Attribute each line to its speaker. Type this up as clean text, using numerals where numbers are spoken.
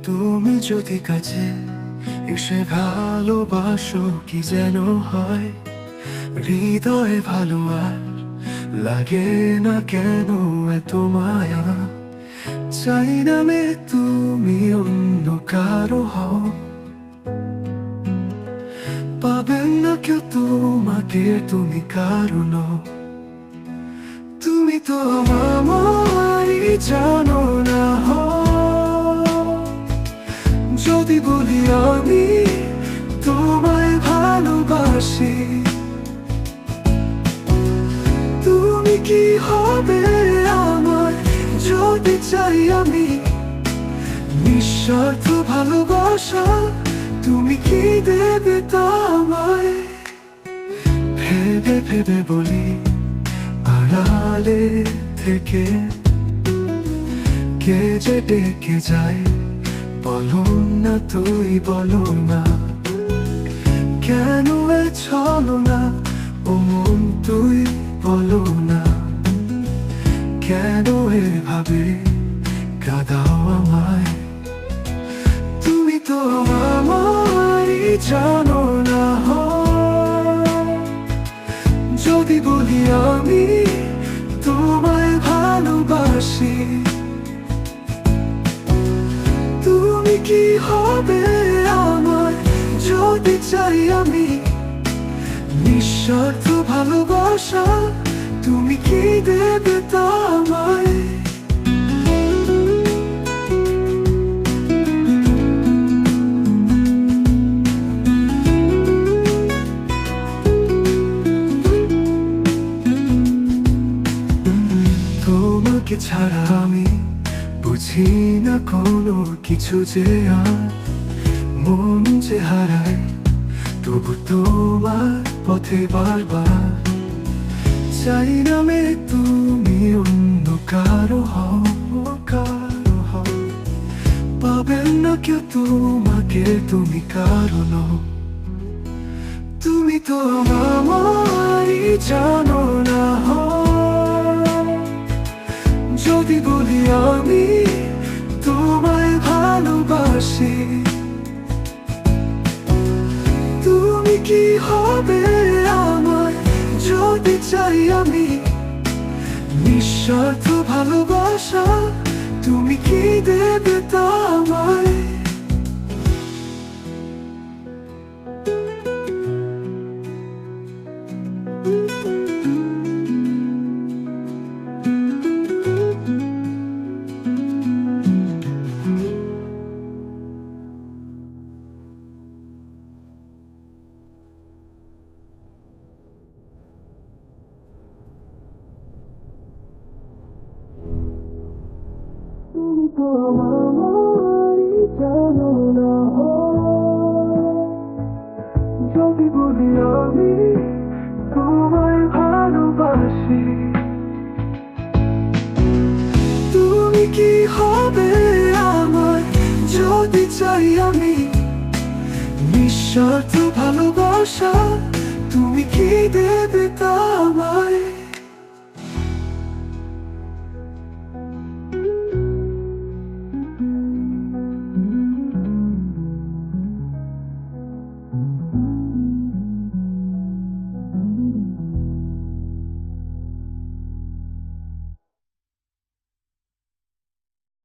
Speaker 1: তুমি যদি কাছে এসে ভালোবাসো কি যেন হয়, হৃদয়ে ভালো আর লাগে না কেন এত মায়া। চাই না মে তুমি অন্য কারো হও, পাবেন না কেউ তোমাকে, তুমি কারো নও। তুমি তো আমারই জানো না যদি বলি আমি তোমায় ভালোবাসি, তুমি কি হবে আমার যদি চাই আমি নিঃস্বার্থ ভালোবাসা, তুমি কি দেবে তা আমায়? ভেবে ভেবে বলি আড়ালে থেকে কে যে ডেকে যায়, বলো না তুই বলো না কেন এ চলো না, ও মন তুই বলো না কেন এভাবে কাঁদাও আমায়। তুমি তো আমারই জানো না যদি বলি আমি তোমায় ভালোবাসি, তুমি কি হবে আমার যদি চাই আমি নিঃস্বার্থ ভালোবাসা, তুমি কি দেবে তা আমায়? তোমাকে ছাড়া আমি বুঝি না কোনো কিছু যে আর, মন যে হারায় তবু তোমার পথে বারবার। চাই না মে তুমি অন্য কারো হও, পাবেন না কেউ তোমাকে, তুমি কারো নও। তুমি তো আমারই জানো না যদি বলি আমি তোমায় ভালোবাসি, তুমি কি হবে আমার যদি চাই আমি নিঃস্বার্থ ভালোবাসা, তুমি কি দেবে তা আমায়? তুমি তো আমারই জানো না যদি বলি আমি তোমায় ভালোবাসি, তুমি কি হবে আমার যদি চাই আমি নিঃস্বার্থ ভালোবাসা, তুমি কি দেবে তা আমায়?